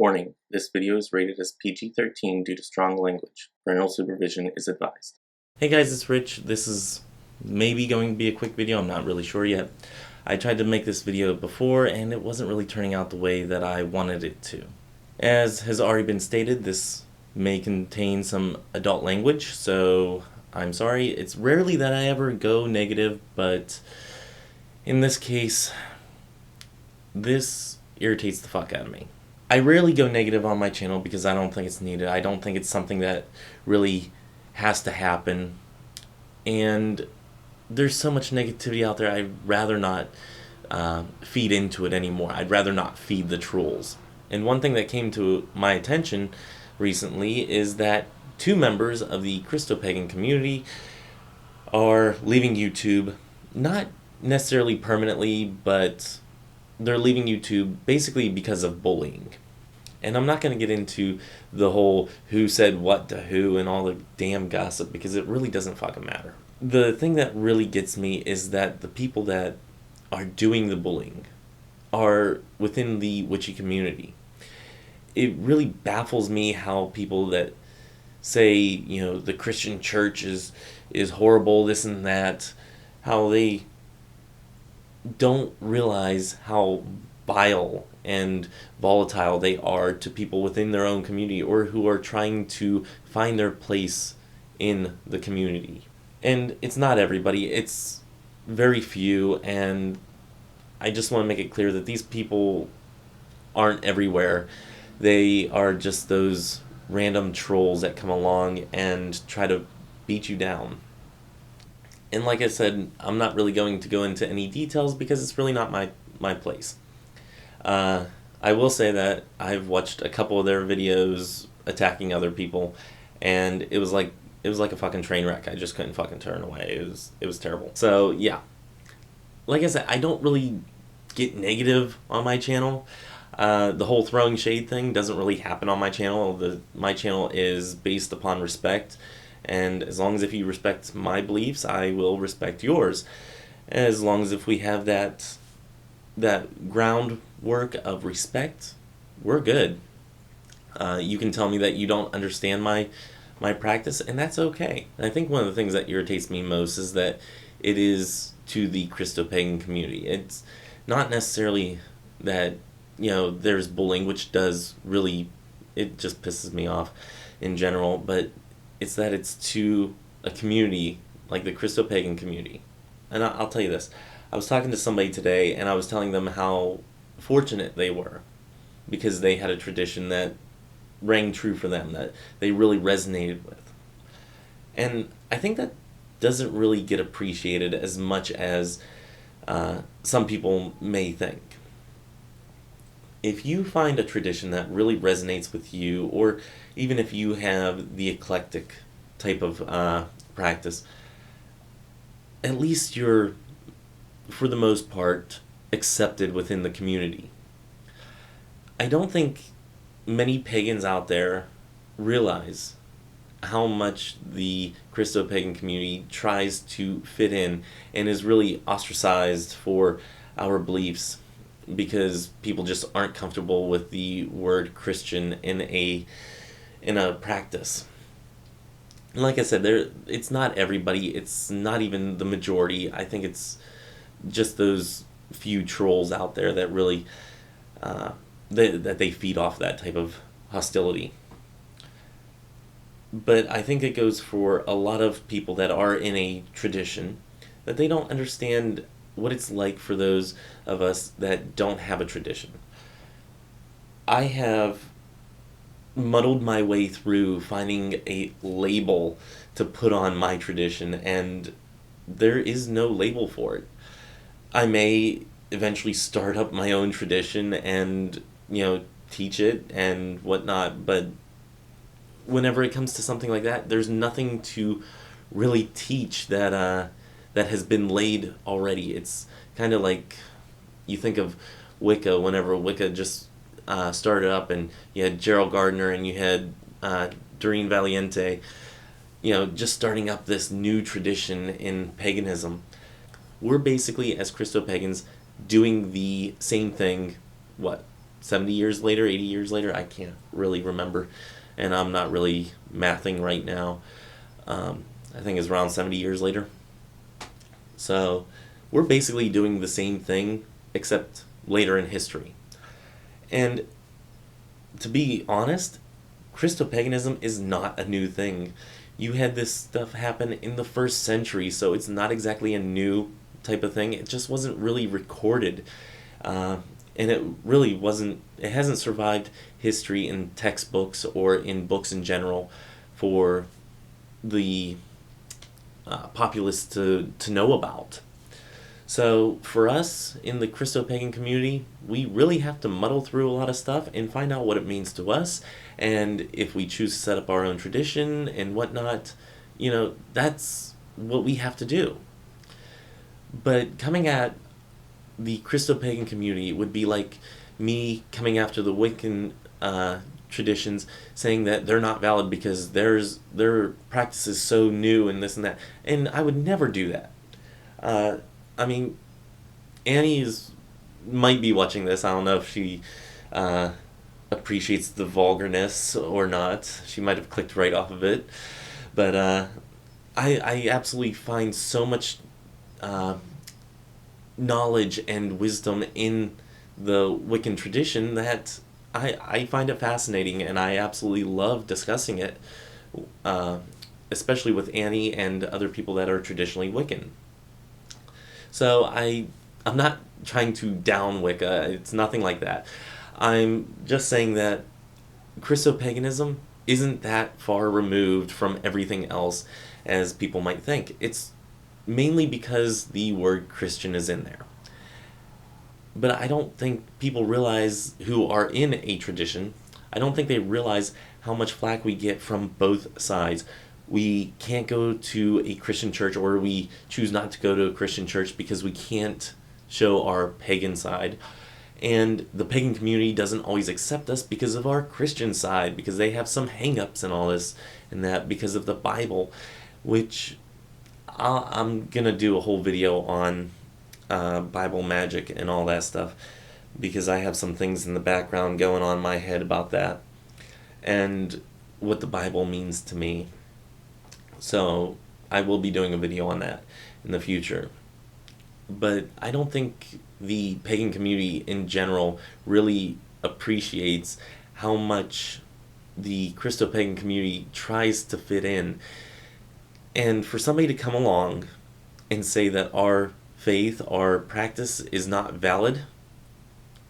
Warning, this video is rated as PG-13 due to strong language. Parental supervision is advised. Hey guys, it's Rich. This is maybe going to be a quick video, I'm not really sure yet. I tried to make this video before and it wasn't really turning out the way that I wanted it to. As has already been stated, this may contain some adult language, so I'm sorry. It's rarely that I ever go negative, but in this case, this irritates the fuck out of me. I rarely go negative on my channel because I don't think it's needed. I don't think it's something that really has to happen. And there's so much negativity out there, I'd rather not feed into it anymore. I'd rather not feed the trolls. And one thing that came to my attention recently is that 2 members of the Christo-Pagan community are leaving YouTube, not necessarily permanently, but they're leaving YouTube basically because of bullying. And I'm not going to get into the whole who said what to who and all the damn gossip because it really doesn't fucking matter. The thing that really gets me is that the people that are doing the bullying are within the Witchy community. It really baffles me how people that say, you know, the Christian church is horrible, this and that, how they don't realize how vile and volatile they are to people within their own community or who are trying to find their place in the community. And it's not everybody, it's very few, and I just want to make it clear that these people aren't everywhere. They are just those random trolls that come along and try to beat you down. And like I said, I'm not really going to go into any details because it's really not my place. I will say that I've watched a couple of their videos attacking other people, and it was like a fucking train wreck. I just couldn't fucking turn away. It was terrible. So yeah, like I said, I don't really get negative on my channel. The whole throwing shade thing doesn't really happen on my channel. My channel is based upon respect. And as long as if you respect my beliefs, I will respect yours. As long as if we have that groundwork of respect, we're good. You can tell me that you don't understand my practice, and that's okay. And I think one of the things that irritates me most is that it is to the Christo-Pagan community. It's not necessarily that, you know, there's bullying, which does really, it just pisses me off in general, but it's that it's to a community like the Christo-Pagan community. And I'll tell you this. I was talking to somebody today and I was telling them how fortunate they were because they had a tradition that rang true for them, that they really resonated with. And I think that doesn't really get appreciated as much as some people may think. If you find a tradition that really resonates with you, or even if you have the eclectic type of practice, at least you're, for the most part, accepted within the community. I don't think many pagans out there realize how much the Christo-Pagan community tries to fit in and is really ostracized for our beliefs because people just aren't comfortable with the word Christian in a practice. And like I said, it's not everybody, it's not even the majority. I think it's just those few trolls out there that really that they feed off that type of hostility. But I think it goes for a lot of people that are in a tradition that they don't understand what it's like for those of us that don't have a tradition. I have muddled my way through finding a label to put on my tradition, and there is no label for it. I may eventually start up my own tradition and, you know, teach it and whatnot, but whenever it comes to something like that, there's nothing to really teach that has been laid already. It's kind of like you think of Wicca, whenever Wicca just started up, and you had Gerald Gardner and you had Doreen Valiente, you know, just starting up this new tradition in paganism. We're basically, as Christo-Pagans, doing the same thing, 70 years later, 80 years later, I can't really remember, and I'm not really mathing right now. I think it's around 70 years later. So we're basically doing the same thing, except later in history. And to be honest, Christo-Paganism is not a new thing. You had this stuff happen in the 1st century, so it's not exactly a new type of thing. It just wasn't really recorded. And it really wasn't, it hasn't survived history in textbooks or in books in general for the populace to know about. So for us in the Christo-Pagan community, we really have to muddle through a lot of stuff and find out what it means to us. And if we choose to set up our own tradition and whatnot, that's what we have to do. But coming at the Christo-Pagan community would be like me coming after the Wiccan traditions, saying that they're not valid because their practice is so new and this and that. And I would never do that. I mean, Annie might be watching this. I don't know if she appreciates the vulgarness or not. She might have clicked right off of it. But I absolutely find so much knowledge and wisdom in the Wiccan tradition that I find it fascinating, and I absolutely love discussing it, especially with Annie and other people that are traditionally Wiccan. So I'm not trying to down Wicca. It's nothing like that. I'm just saying that Christo-Paganism isn't that far removed from everything else as people might think. It's mainly because the word Christian is in there. But I don't think people realize, who are in a tradition, I don't think they realize how much flack we get from both sides. We can't go to a Christian church, or we choose not to go to a Christian church because we can't show our pagan side. And the pagan community doesn't always accept us because of our Christian side, because they have some hang-ups and all this and that because of the Bible, which I'm going to do a whole video on Bible magic and all that stuff, because I have some things in the background going on in my head about that and what the Bible means to me. So I will be doing a video on that in the future. But I don't think the pagan community in general really appreciates how much the Christo-Pagan community tries to fit in. And for somebody to come along and say that our faith, our practice is not valid,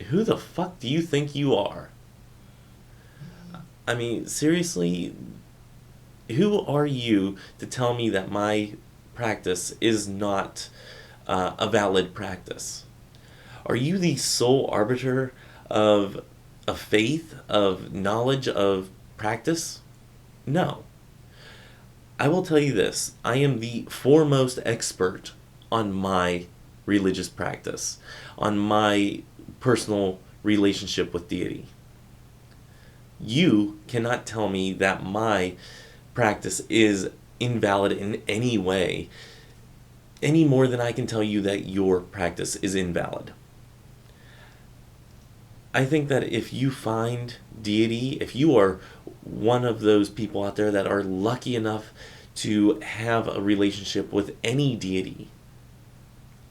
who the fuck do you think you are? I mean, seriously, who are you to tell me that my practice is not a valid practice? Are you the sole arbiter of faith, of knowledge, of practice? No. I will tell you this, I am the foremost expert on my religious practice, on my personal relationship with deity. You cannot tell me that my practice is invalid in any way, any more than I can tell you that your practice is invalid. I think that if you find deity, if you are one of those people out there that are lucky enough to have a relationship with any deity,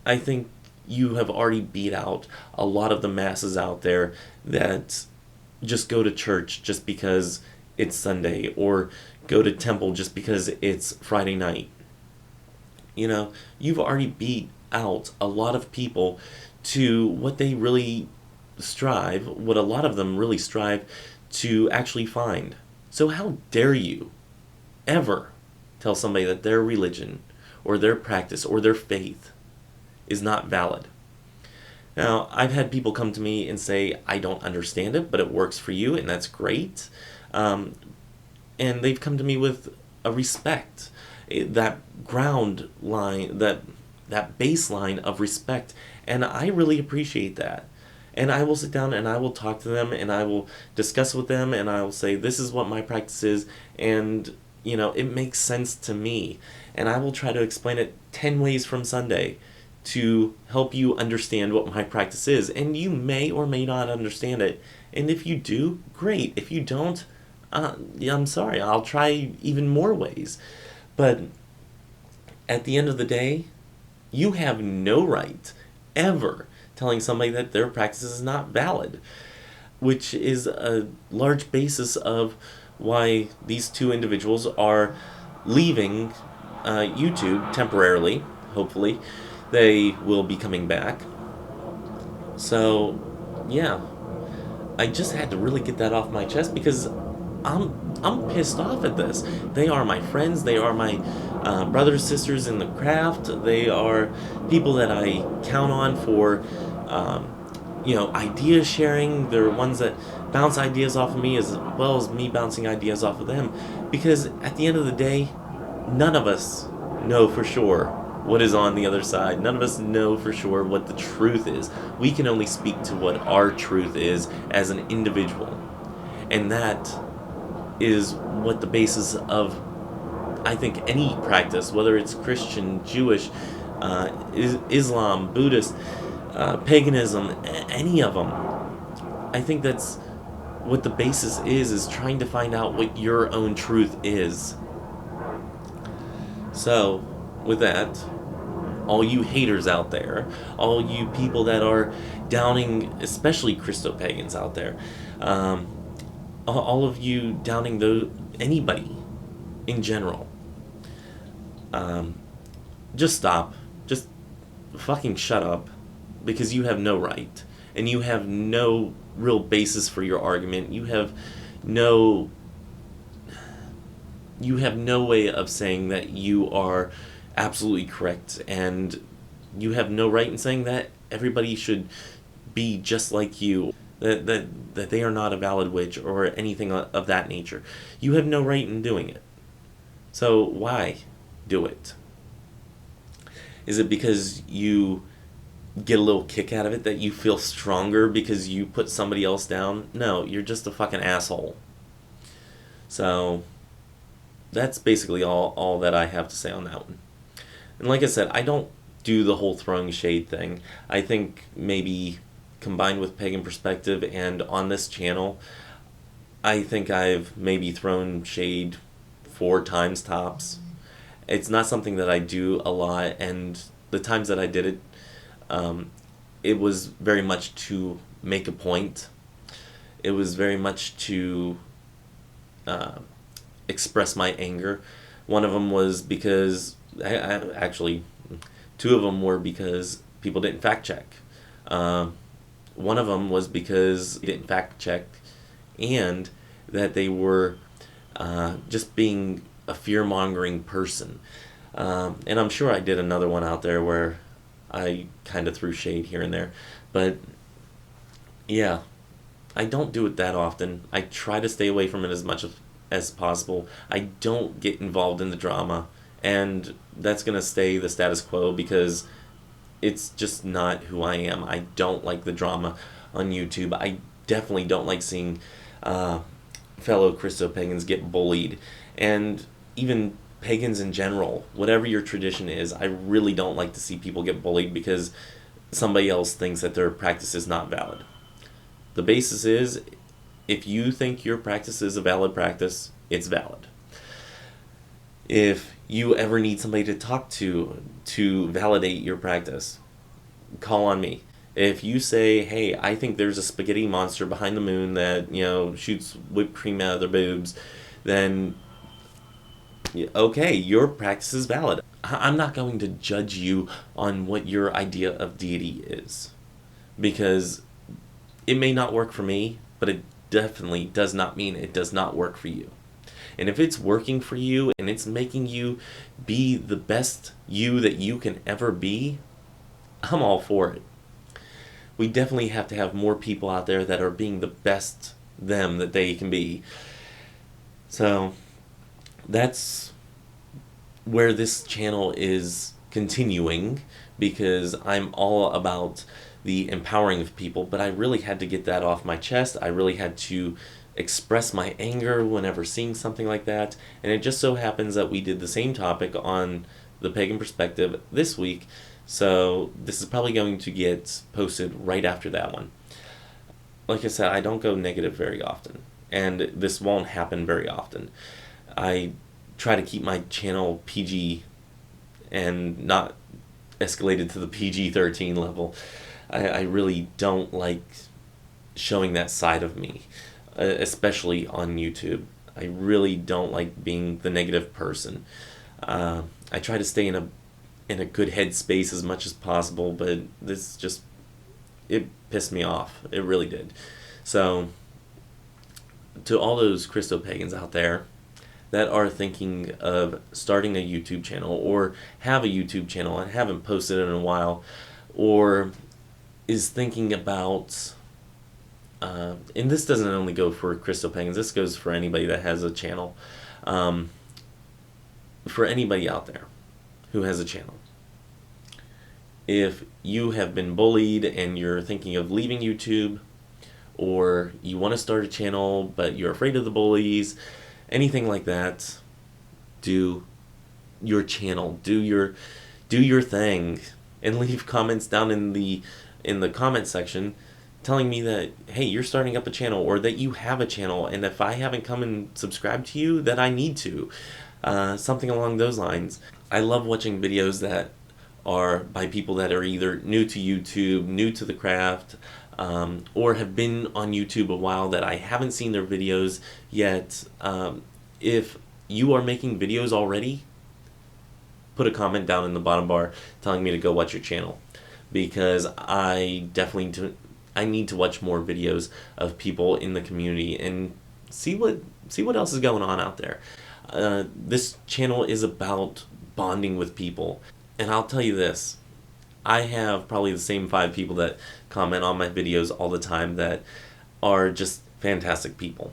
I think you have already beat out a lot of the masses out there that just go to church just because it's Sunday, or go to temple just because it's Friday night. You've already beat out a lot of people to what they really strive, what a lot of them really strive to actually find. So how dare you ever tell somebody that their religion or their practice or their faith is not valid? Now, I've had people come to me and say, I don't understand it, but it works for you, and that's great. And they've come to me with a respect, that ground line, that baseline of respect, and I really appreciate that. And I will sit down and I will talk to them and I will discuss with them and I will say, this is what my practice is, and it makes sense to me. And I will try to explain it 10 ways from Sunday to help you understand what my practice is. And you may or may not understand it. And if you do, great. If you don't, yeah, I'm sorry. I'll try even more ways. But at the end of the day, you have no right ever telling somebody that their practice is not valid, which is a large basis of why these two individuals are leaving YouTube temporarily. Hopefully, they will be coming back. So, yeah, I just had to really get that off my chest because I'm pissed off at this. They are my friends. They are my brothers, sisters in the craft. They are people that I count on for, idea sharing. They're ones that bounce ideas off of me as well as me bouncing ideas off of them. Because at the end of the day, none of us know for sure what is on the other side. None of us know for sure what the truth is. We can only speak to what our truth is as an individual. And that is what the basis of, I think, any practice, whether it's Christian, Jewish, Islam, Buddhist, paganism, any of them. I think that's what the basis is trying to find out what your own truth is. So, with that, all you haters out there, all you people that are downing, especially Christo-Pagans out there, all of you downing anybody in general, just stop. Just fucking shut up, because you have no right, and you have no real basis for your argument. You have no way of saying that you are absolutely correct, and you have no right in saying that everybody should be just like you, that they are not a valid witch or anything of that nature. You have no right in doing it. So why do it? Is it because you get a little kick out of it, that you feel stronger because you put somebody else down? No, you're just a fucking asshole. So that's basically all that I have to say on that one. And like I said, I don't do the whole throwing shade thing. I think maybe combined with Pagan Perspective and on this channel, I think I've maybe thrown shade 4 times tops. It's not something that I do a lot, and the times that I did it, it was very much to make a point. It was very much to express my anger. One of them was because, actually, 2 of them were because people didn't fact check. One of them was because they didn't fact check, and that they were just being a fear-mongering person. And I'm sure I did another one out there where I kind of threw shade here and there. But, yeah, I don't do it that often. I try to stay away from it as much as possible. I don't get involved in the drama, and that's going to stay the status quo because it's just not who I am. I don't like the drama on YouTube. I definitely don't like seeing fellow Christo-Pagans get bullied. And even pagans in general, whatever your tradition is, I really don't like to see people get bullied because somebody else thinks that their practice is not valid. The basis is, if you think your practice is a valid practice, it's valid. If you ever need somebody to talk to validate your practice, call on me. If you say, hey, I think there's a spaghetti monster behind the moon that, shoots whipped cream out of their boobs, then okay, your practice is valid. I'm not going to judge you on what your idea of deity is, because it may not work for me, but it definitely does not mean it does not work for you. And if it's working for you and it's making you be the best you that you can ever be, I'm all for it. We definitely have to have more people out there that are being the best them that they can be. So that's where this channel is continuing, because I'm all about the empowering of people, but I really had to get that off my chest. I really had to express my anger whenever seeing something like that, and it just so happens that we did the same topic on the Pagan Perspective this week, So this is probably going to get posted right after that one. Like I said, I don't go negative very often, and this won't happen very often. I try to keep my channel PG and not escalated to the PG-13 level. I really don't like showing that side of me, especially on YouTube. I really don't like being the negative person. I try to stay in a good headspace as much as possible, but this just, it pissed me off. It really did. So, to all those Christo-Pagans out there that are thinking of starting a YouTube channel, or have a YouTube channel and haven't posted in a while, or is thinking about, and this doesn't only go for Christo-Pagans, this goes for anybody that has a channel, for anybody out there who has a channel. If you have been bullied and you're thinking of leaving YouTube, or you want to start a channel but you're afraid of the bullies, anything like that, do your channel, do your thing, and leave comments down in the comment section telling me that, hey, you're starting up a channel, or that you have a channel, and if I haven't come and subscribed to you, that I need to. Something along those lines. I love watching videos that are by people that are either new to YouTube, new to the craft, or have been on YouTube a while that I haven't seen their videos yet. If you are making videos already, put a comment down in the bottom bar telling me to go watch your channel, because I need to watch more videos of people in the community and see what else is going on out there. This channel is about bonding with people, and I'll tell you this, I have probably the same 5 people that comment on my videos all the time that are just fantastic people.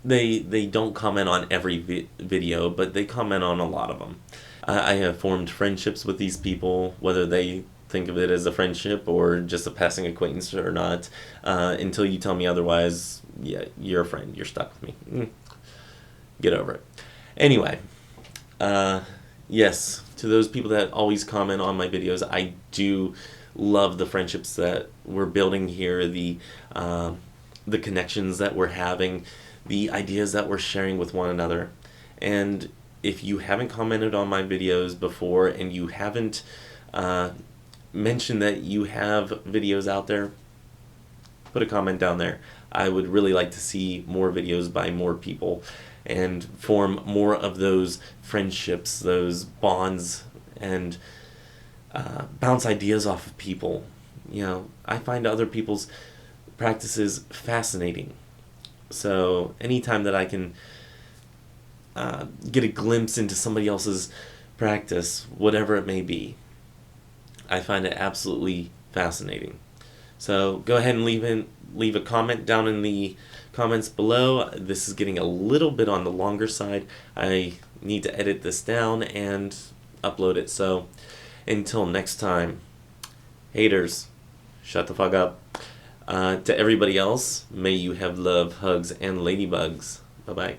They don't comment on every video, but they comment on a lot of them. I have formed friendships with these people, whether they think of it as a friendship or just a passing acquaintance or not. Until you tell me otherwise, yeah, you're a friend. You're stuck with me. Get over it. Anyway, yes, to those people that always comment on my videos, I do love the friendships that we're building here, the connections that we're having, the ideas that we're sharing with one another. And if you haven't commented on my videos before, and you haven't mentioned that you have videos out there, put a comment down there. I would really like to see more videos by more people and form more of those friendships, those bonds, and bounce ideas off of people. You know, I find other people's practices fascinating. So anytime that I can get a glimpse into somebody else's practice, whatever it may be, I find it absolutely fascinating. So go ahead and leave a comment down in the comments below. This is getting a little bit on the longer side. I need to edit this down and upload it. So until next time, haters, shut the fuck up. To everybody else, may you have love, hugs, and ladybugs. Bye-bye.